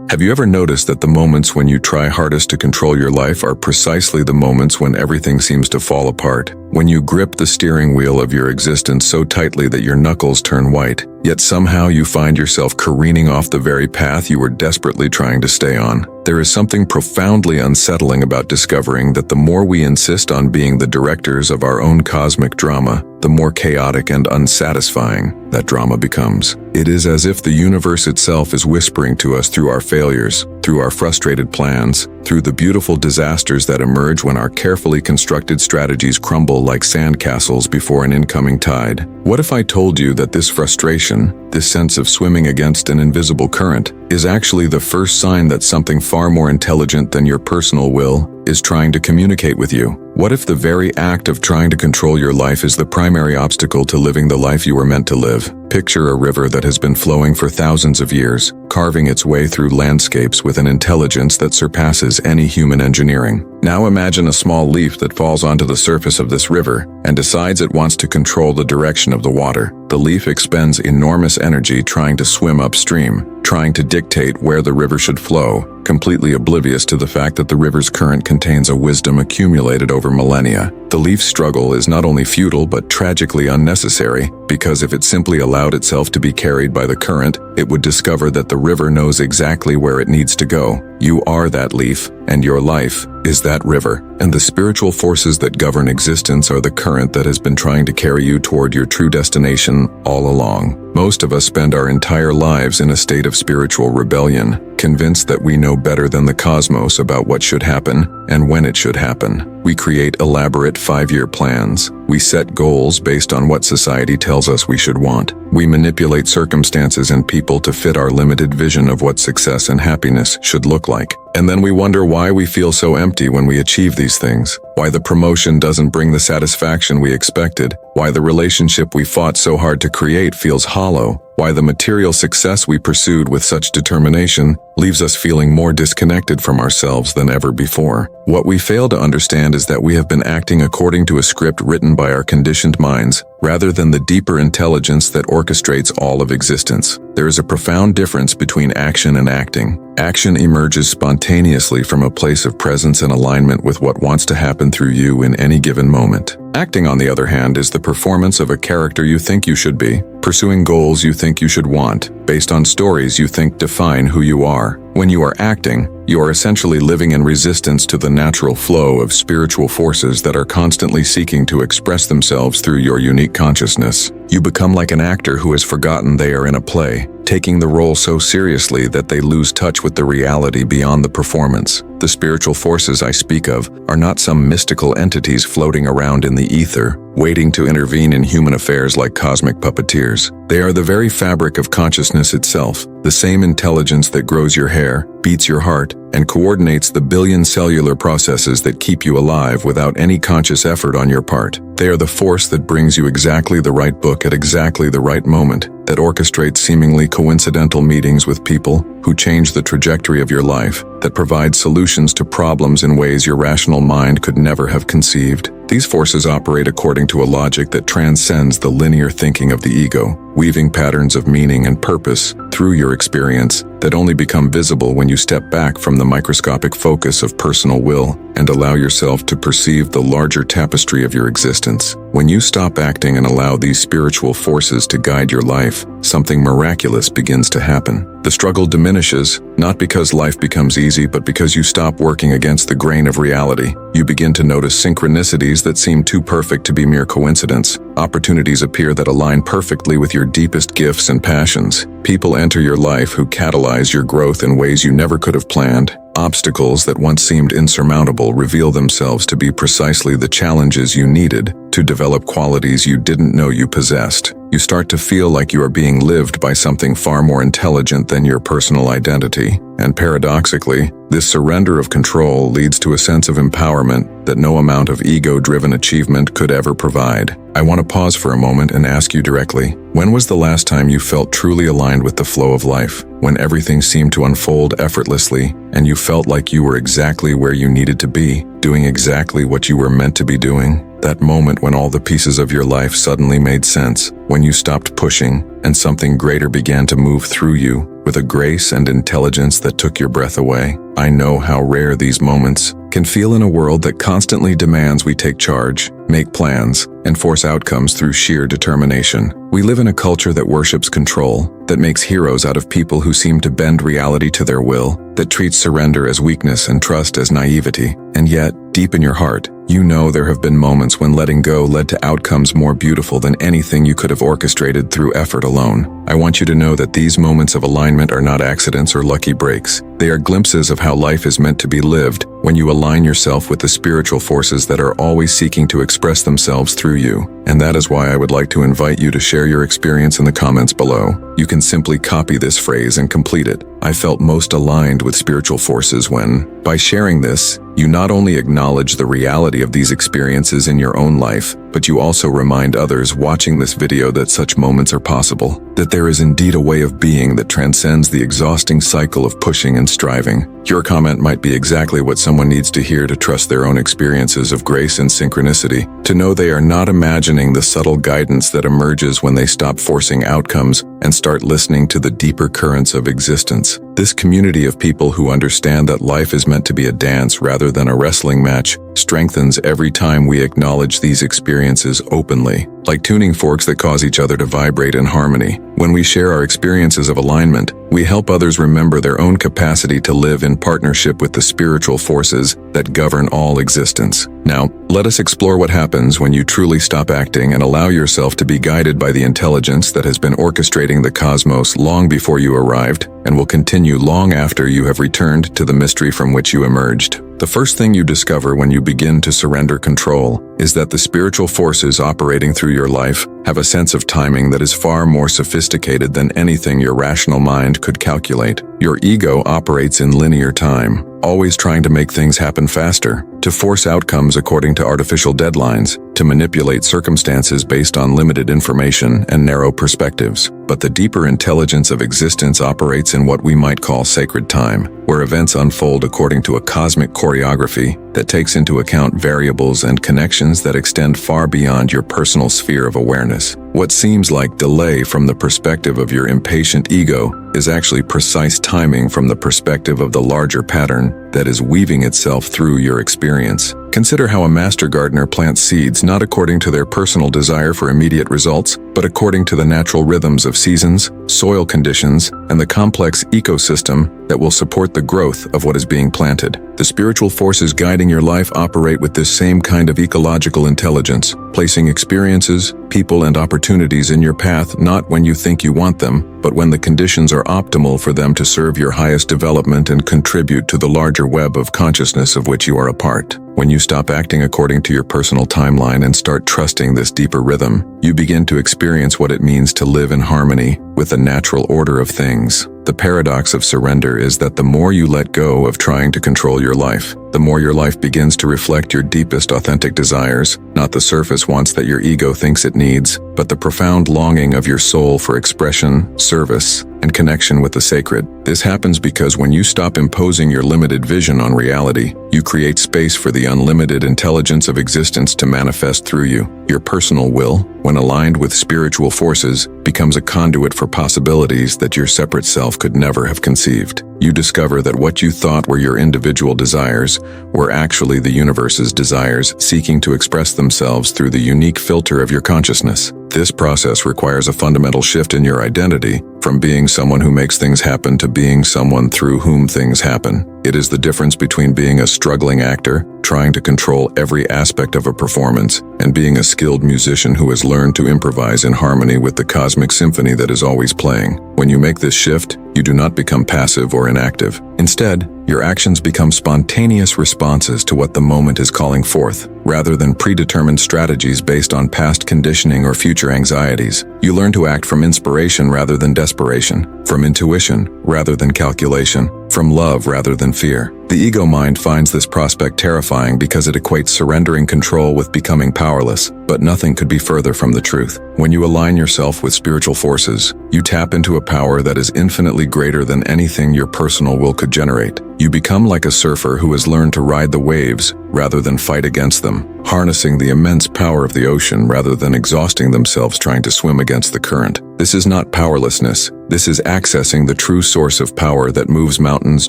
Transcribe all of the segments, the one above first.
Have you ever noticed that the moments when you try hardest to control your life are precisely the moments when everything seems to fall apart? When you grip the steering wheel of your existence so tightly that your knuckles turn white, yet somehow you find yourself careening off the very path you were desperately trying to stay on. There is something profoundly unsettling about discovering that the more we insist on being the directors of our own cosmic drama, the more chaotic and unsatisfying that drama becomes. It is as if the universe itself is whispering to us through our failures, through our frustrated plans, through the beautiful disasters that emerge when our carefully constructed strategies crumble like sandcastles before an incoming tide. What if I told you that this frustration, this sense of swimming against an invisible current, is actually the first sign that something far more intelligent than your personal will is trying to communicate with you? What if the very act of trying to control your life is the primary obstacle to living the life you were meant to live? Picture a river that has been flowing for thousands of years, carving its way through landscapes with an intelligence that surpasses any human engineering. Now imagine a small leaf that falls onto the surface of this river and decides it wants to control the direction of the water. The leaf expends enormous energy trying to swim upstream, trying to dictate where the river should flow, completely oblivious to the fact that the river's current contains a wisdom accumulated over millennia. The leaf's struggle is not only futile but tragically unnecessary, because if it simply allowed itself to be carried by the current, it would discover that the river knows exactly where it needs to go. You are that leaf, and your life is that river, and the spiritual forces that govern existence are the current that has been trying to carry you toward your true destination all along. Most of us spend our entire lives in a state of spiritual rebellion, convinced that we know better than the cosmos about what should happen and when it should happen. We create elaborate 5-year plans. We set goals based on what society tells us we should want. We manipulate circumstances and people to fit our limited vision of what success and happiness should look like. And then we wonder why we feel so empty when we achieve these things, why the promotion doesn't bring the satisfaction we expected, why the relationship we fought so hard to create feels hollow, why the material success we pursued with such determination leaves us feeling more disconnected from ourselves than ever before. What we fail to understand is that we have been acting according to a script written by our conditioned minds, rather than the deeper intelligence that orchestrates all of existence. There is a profound difference between action and acting. Action emerges spontaneously from a place of presence and alignment with what wants to happen through you in any given moment. Acting, on the other hand, is the performance of a character you think you should be, pursuing goals you think you should want, based on stories you think define who you are. When you are acting, you are essentially living in resistance to the natural flow of spiritual forces that are constantly seeking to express themselves through your unique consciousness. You become like an actor who has forgotten they are in a play, taking the role so seriously that they lose touch with the reality beyond the performance. The spiritual forces I speak of are not some mystical entities floating around in the ether, waiting to intervene in human affairs like cosmic puppeteers. They are the very fabric of consciousness itself, the same intelligence that grows your hair, beats your heart, and coordinates the billion cellular processes that keep you alive without any conscious effort on your part. They are the force that brings you exactly the right book at exactly the right moment, that orchestrates seemingly coincidental meetings with people who change the trajectory of your life, that provide solutions to problems in ways your rational mind could never have conceived. These forces operate according to a logic that transcends the linear thinking of the ego, weaving patterns of meaning and purpose through your experience that only become visible when you step back from the microscopic focus of personal will and allow yourself to perceive the larger tapestry of your existence. When you stop acting and allow these spiritual forces to guide your life, something miraculous begins to happen. The struggle diminishes, not because life becomes easy, but because you stop working against the grain of reality. You begin to notice synchronicities that seem too perfect to be mere coincidence. Opportunities appear that align perfectly with your deepest gifts and passions. People enter your life who catalyze your growth in ways you never could have planned. Obstacles that once seemed insurmountable reveal themselves to be precisely the challenges you needed to develop qualities you didn't know you possessed. You start to feel like you are being lived by something far more intelligent than your personal identity. And paradoxically, this surrender of control leads to a sense of empowerment that no amount of ego-driven achievement could ever provide. I want to pause for a moment and ask you directly, when was the last time you felt truly aligned with the flow of life, when everything seemed to unfold effortlessly and you felt like you were exactly where you needed to be, doing exactly what you were meant to be doing? That moment when all the pieces of your life suddenly made sense, when you stopped pushing, and something greater began to move through you with a grace and intelligence that took your breath away. I know how rare these moments can feel in a world that constantly demands we take charge, make plans, and force outcomes through sheer determination. We live in a culture that worships control, that makes heroes out of people who seem to bend reality to their will, that treats surrender as weakness and trust as naivety. And yet, deep in your heart, you know there have been moments when letting go led to outcomes more beautiful than anything you could have orchestrated through effort alone. I want you to know that these moments of alignment are not accidents or lucky breaks. They are glimpses of how life is meant to be lived when you align yourself with the spiritual forces that are always seeking to express themselves through you. And that is why I would like to invite you to share your experience in the comments below. You can simply copy this phrase and complete it. I felt most aligned with spiritual forces when, by sharing this, you not only acknowledge the reality of these experiences in your own life, but you also remind others watching this video that such moments are possible, that there is indeed a way of being that transcends the exhausting cycle of pushing and striving. Your comment might be exactly what someone needs to hear to trust their own experiences of grace and synchronicity, to know they are not imagining the subtle guidance that emerges when they stop forcing outcomes and start listening to the deeper currents of existence. This community of people who understand that life is meant to be a dance rather than a wrestling match strengthens every time we acknowledge these experiences openly, like tuning forks that cause each other to vibrate in harmony. When we share our experiences of alignment, we help others remember their own capacity to live in partnership with the spiritual forces that govern all existence. Now, let us explore what happens when you truly stop acting and allow yourself to be guided by the intelligence that has been orchestrating the cosmos long before you arrived and will continue long after you have returned to the mystery from which you emerged. The first thing you discover when you begin to surrender control is that the spiritual forces operating through your life have a sense of timing that is far more sophisticated than anything your rational mind could calculate. Your ego operates in linear time, always trying to make things happen faster, to force outcomes according to artificial deadlines, to manipulate circumstances based on limited information and narrow perspectives. But the deeper intelligence of existence operates in what we might call sacred time, where events unfold according to a cosmic choreography that takes into account variables and connections that extend far beyond your personal sphere of awareness. What seems like delay from the perspective of your impatient ego is actually precise timing from the perspective of the larger pattern that is weaving itself through your experience. Consider how a master gardener plants seeds not according to their personal desire for immediate results, but according to the natural rhythms of seasons, soil conditions, and the complex ecosystem that will support the growth of what is being planted. The spiritual forces guiding your life operate with this same kind of ecological intelligence, placing experiences, people, and opportunities in your path not when you think you want them, but when the conditions are optimal for them to serve your highest development and contribute to the larger web of consciousness of which you are a part. When you stop acting according to your personal timeline and start trusting this deeper rhythm, you begin to experience what it means to live in harmony with the natural order of things. The paradox of surrender is that the more you let go of trying to control your life, the more your life begins to reflect your deepest authentic desires, not the surface wants that your ego thinks it needs, but the profound longing of your soul for expression, service, and connection with the sacred. This happens because when you stop imposing your limited vision on reality, you create space for the unlimited intelligence of existence to manifest through you. Your personal will, when aligned with spiritual forces, becomes a conduit for possibilities that your separate self could never have conceived. You discover that what you thought were your individual desires were actually the universe's desires seeking to express themselves through the unique filter of your consciousness. This process requires a fundamental shift in your identity, from being someone who makes things happen to being someone through whom things happen. It is the difference between being a struggling actor, trying to control every aspect of a performance, and being a skilled musician who has learned to improvise in harmony with the cosmic symphony that is always playing. When you make this shift, you do not become passive or inactive. Instead, your actions become spontaneous responses to what the moment is calling forth, rather than predetermined strategies based on past conditioning or future anxieties. You learn to act from inspiration rather than desperation, from intuition rather than calculation, from love rather than fear. The ego mind finds this prospect terrifying because it equates surrendering control with becoming powerless, but nothing could be further from the truth. When you align yourself with spiritual forces, you tap into a power that is infinitely greater than anything your personal will could generate. You become like a surfer who has learned to ride the waves rather than fight against them, harnessing the immense power of the ocean rather than exhausting themselves trying to swim against the current. This is not powerlessness. This is accessing the true source of power that moves mountains,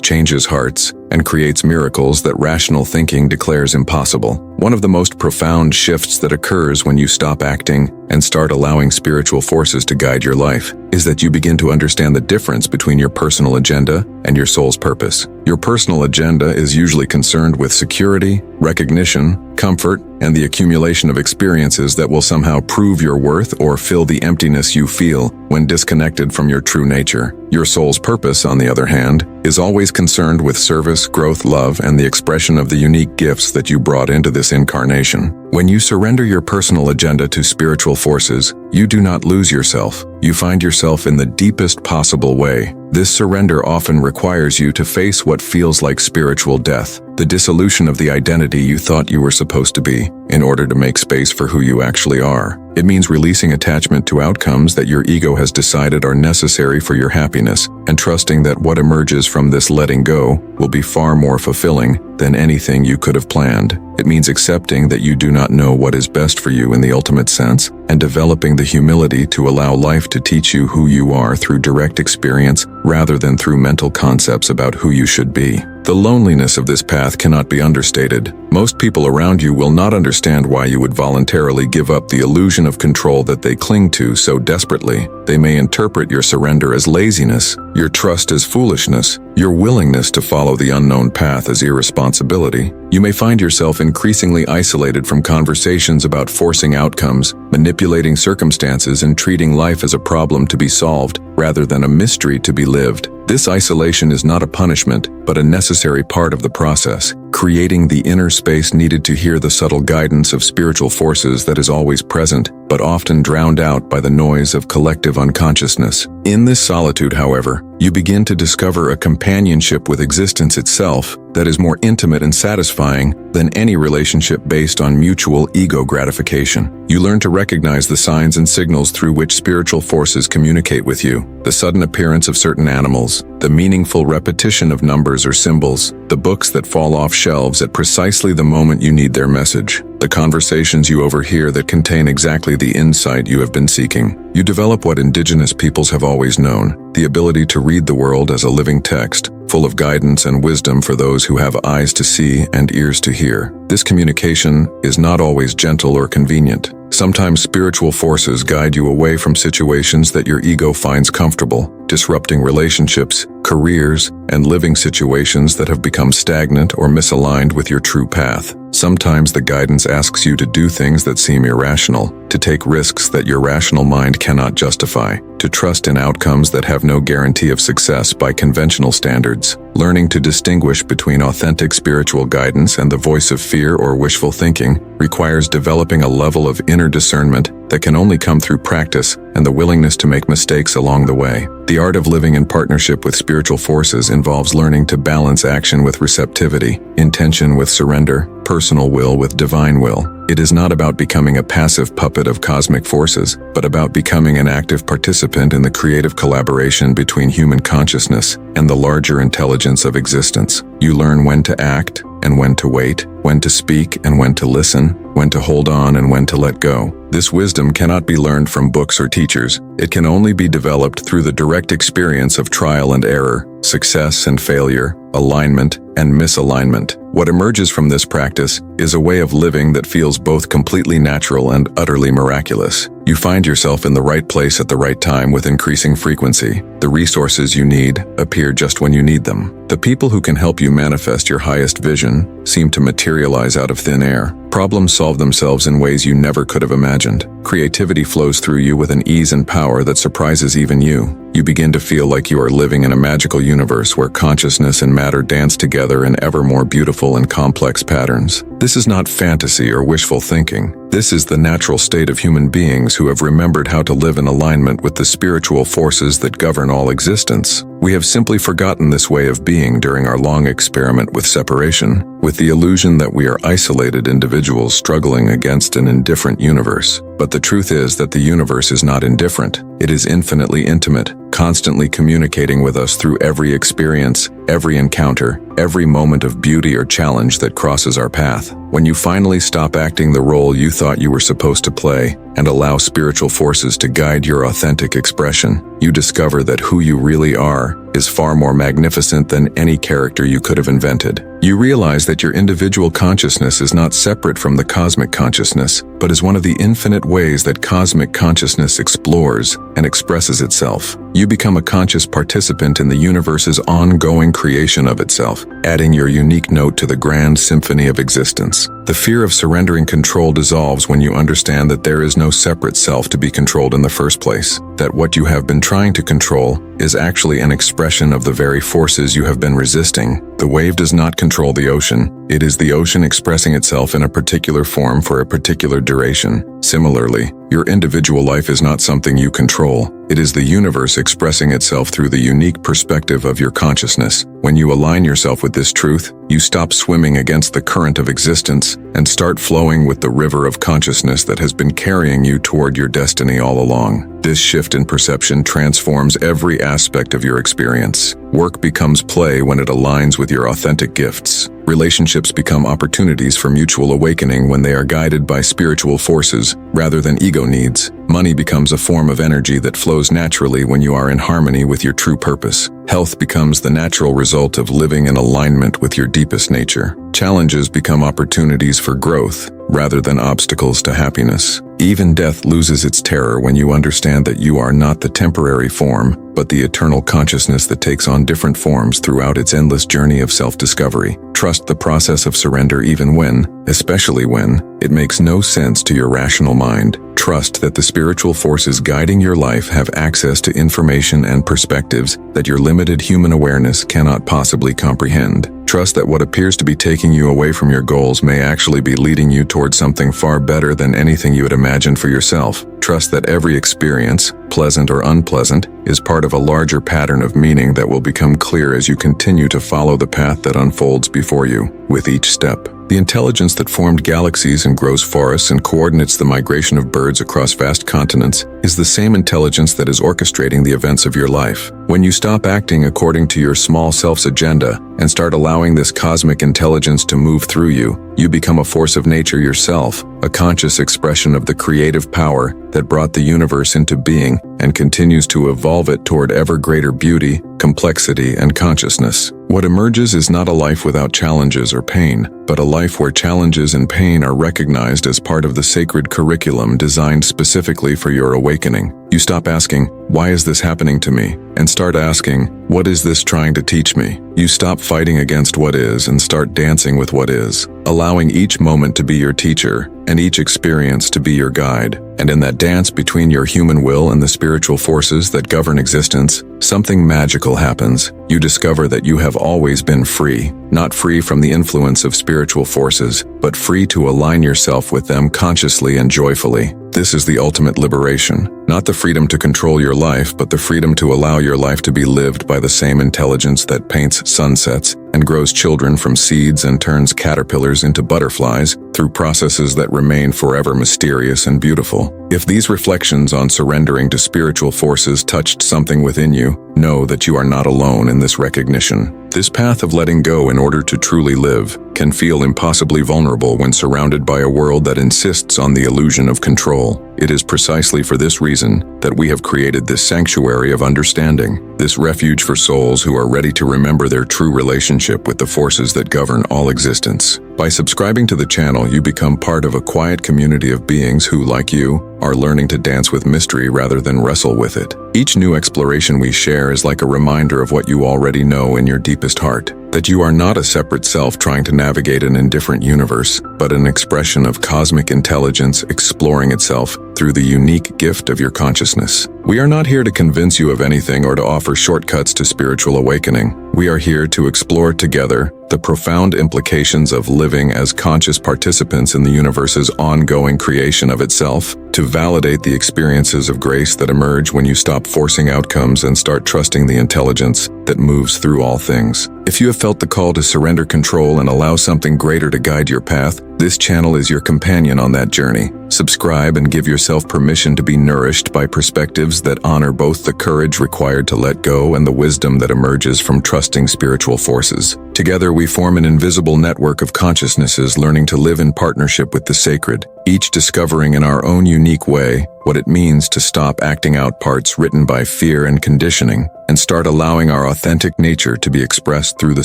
changes hearts, and creates miracles that rational thinking declares impossible. One of the most profound shifts that occurs when you stop acting and start allowing spiritual forces to guide your life is that you begin to understand the difference between your personal agenda and your soul's purpose. Your personal agenda is usually concerned with security, recognition, comfort, and the accumulation of experiences that will somehow prove your worth or fill the emptiness you feel when disconnected from your true nature. Your soul's purpose, on the other hand, is always concerned with service, growth, love, and the expression of the unique gifts that you brought into this incarnation. When you surrender your personal agenda to spiritual forces, you do not lose yourself. You find yourself in the deepest possible way. This surrender often requires you to face what feels like spiritual death, the dissolution of the identity you thought you were supposed to be, in order to make space for who you actually are. It means releasing attachment to outcomes that your ego has decided are necessary for your happiness, and trusting that what emerges from this letting go will be far more fulfilling than anything you could have planned. It means accepting that you do not know what is best for you in the ultimate sense, and developing the humility to allow life to teach you who you are through direct experience rather than through mental concepts about who you should be. The loneliness of this path cannot be understated. Most people around you will not understand why you would voluntarily give up the illusion of control that they cling to so desperately. They may interpret your surrender as laziness, your trust as foolishness, your willingness to follow the unknown path as irresponsibility. You may find yourself increasingly isolated from conversations about forcing outcomes, manipulating circumstances, and treating life as a problem to be solved rather than a mystery to be lived. This isolation is not a punishment, but a necessary part of the process, creating the inner space needed to hear the subtle guidance of spiritual forces that is always present, but often drowned out by the noise of collective unconsciousness. In this solitude, however, you begin to discover a companionship with existence itself that is more intimate and satisfying than any relationship based on mutual ego gratification. You learn to recognize the signs and signals through which spiritual forces communicate with you, the sudden appearance of certain animals, the meaningful repetition of numbers or symbols, the books that fall off shelves at precisely the moment you need their message, the conversations you overhear that contain exactly the insight you have been seeking. You develop what indigenous peoples have always known, the ability to read the world as a living text, full of guidance and wisdom for those who have eyes to see and ears to hear. This communication is not always gentle or convenient. Sometimes spiritual forces guide you away from situations that your ego finds comfortable, disrupting relationships, careers, and living situations that have become stagnant or misaligned with your true path. Sometimes the guidance asks you to do things that seem irrational, to take risks that your rational mind cannot justify, to trust in outcomes that have no guarantee of success by conventional standards. Learning to distinguish between authentic spiritual guidance and the voice of fear or wishful thinking requires developing a level of inner discernment that can only come through practice and the willingness to make mistakes along the way. The art of living in partnership with spiritual forces involves learning to balance action with receptivity, intention with surrender, personal will with divine will. It is not about becoming a passive puppet of cosmic forces, but about becoming an active participant in the creative collaboration between human consciousness and the larger intelligence of existence. You learn when to act and when to wait, when to speak and when to listen, when to hold on and when to let go. This wisdom cannot be learned from books or teachers. It can only be developed through the direct experience of trial and error, success and failure, alignment and misalignment. What emerges from this practice is a way of living that feels both completely natural and utterly miraculous. You find yourself in the right place at the right time with increasing frequency. The resources you need appear just when you need them. The people who can help you manifest your highest vision seem to materialize out of thin air. Problems solve themselves in ways you never could have imagined. Creativity flows through you with an ease and power that surprises even you. You begin to feel like you are living in a magical universe where consciousness and matter dance together in ever more beautiful and complex patterns. This is not fantasy or wishful thinking. This is the natural state of human beings who have remembered how to live in alignment with the spiritual forces that govern all existence. We have simply forgotten this way of being during our long experiment with separation, with the illusion that we are isolated individuals struggling against an indifferent universe. But the truth is that the universe is not indifferent. It is infinitely intimate, constantly communicating with us through every experience, every encounter, every moment of beauty or challenge that crosses our path. When you finally stop acting the role you thought you were supposed to play and allow spiritual forces to guide your authentic expression, you discover that who you really are is far more magnificent than any character you could have invented. You realize that your individual consciousness is not separate from the cosmic consciousness, but is one of the infinite ways that cosmic consciousness explores and expresses itself. You become a conscious participant in the universe's ongoing creation of itself, adding your unique note to the grand symphony of existence. The fear of surrendering control dissolves when you understand that there is no separate self to be controlled in the first place, that what you have been trying to control is actually an expression of the very forces you have been resisting. The wave does not control the ocean. It is the ocean expressing itself in a particular form for a particular duration. Similarly, your individual life is not something you control. It is the universe expressing itself through the unique perspective of your consciousness. When you align yourself with this truth, you stop swimming against the current of existence and start flowing with the river of consciousness that has been carrying you toward your destiny all along. This shift in perception transforms every aspect of your experience. Work becomes play when it aligns with your authentic gifts. Relationships become opportunities for mutual awakening when they are guided by spiritual forces rather than ego needs. Money becomes a form of energy that flows naturally when you are in harmony with your true purpose. Health becomes the natural result of living in alignment with your deepest nature. Challenges become opportunities for growth rather than obstacles to happiness. Even death loses its terror when you understand that you are not the temporary form, but the eternal consciousness that takes on different forms throughout its endless journey of self-discovery. Trust the process of surrender even when, especially when, it makes no sense to your rational mind. Trust that the spiritual forces guiding your life have access to information and perspectives that your limited human awareness cannot possibly comprehend. Trust that what appears to be taking you away from your goals may actually be leading you towards something far better than anything you had imagined for yourself. Trust that every experience, pleasant or unpleasant, is part of a larger pattern of meaning that will become clear as you continue to follow the path that unfolds before you. With each step, the intelligence that formed galaxies and grows forests and coordinates the migration of birds across vast continents is the same intelligence that is orchestrating the events of your life. When you stop acting according to your small self's agenda and start allowing this cosmic intelligence to move through you, you become a force of nature yourself, a conscious expression of the creative power that brought the universe into being and continues to evolve it toward ever greater beauty, complexity, and consciousness. What emerges is not a life without challenges or pain, but a life where challenges and pain are recognized as part of the sacred curriculum designed specifically for your awakening. You stop asking, "Why is this happening to me?" and start asking, "What is this trying to teach me?" You stop fighting against what is and start dancing with what is, allowing each moment to be your teacher and each experience to be your guide. And in that dance between your human will and the spiritual forces that govern existence, something magical happens. You discover that you have always been free, not free from the influence of spiritual forces, but free to align yourself with them consciously and joyfully. This is the ultimate liberation, not the freedom to control your life, but the freedom to allow your life to be lived by the same intelligence that paints sunsets and grows children from seeds and turns caterpillars into butterflies through processes that remain forever mysterious and beautiful. If these reflections on surrendering to spiritual forces touched something within you, know that you are not alone in this recognition. This path of letting go in order to truly live can feel impossibly vulnerable when surrounded by a world that insists on the illusion of control. It is precisely for this reason that we have created this sanctuary of understanding, this refuge for souls who are ready to remember their true relationship with the forces that govern all existence. By subscribing to the channel, you become part of a quiet community of beings who, like you, are learning to dance with mystery rather than wrestle with it. Each new exploration we share is like a reminder of what you already know in your deepest heart, that you are not a separate self trying to navigate an indifferent universe, but an expression of cosmic intelligence exploring itself through the unique gift of your consciousness. We are not here to convince you of anything or to offer shortcuts to spiritual awakening. We are here to explore together the profound implications of living as conscious participants in the universe's ongoing creation of itself, to validate the experiences of grace that emerge when you stop forcing outcomes and start trusting the intelligence that moves through all things. If you have felt the call to surrender control and allow something greater to guide your path, this channel is your companion on that journey. Subscribe and give yourself permission to be nourished by perspectives that honor both the courage required to let go and the wisdom that emerges from trusting spiritual forces. Together we form an invisible network of consciousnesses learning to live in partnership with the sacred, each discovering in our own unique way what it means to stop acting out parts written by fear and conditioning and start allowing our authentic nature to be expressed through the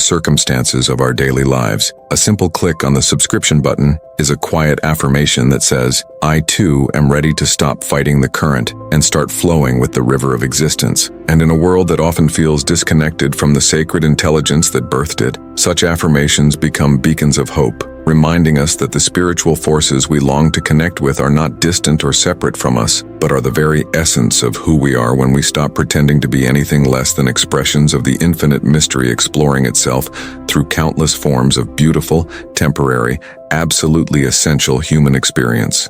circumstances of our daily lives. A simple click on the subscription button is a quiet affirmation that says, I too am ready to stop fighting the current and start flowing with the river of existence. And in a world that often feels disconnected from the sacred intelligence that birthed it, such affirmations become beacons of hope, reminding us that the spiritual forces we long to connect with are not distant or separate from us, but are the very essence of who we are when we stop pretending to be anything less than expressions of the infinite mystery exploring itself through countless forms of beautiful, temporary, absolutely essential human experience.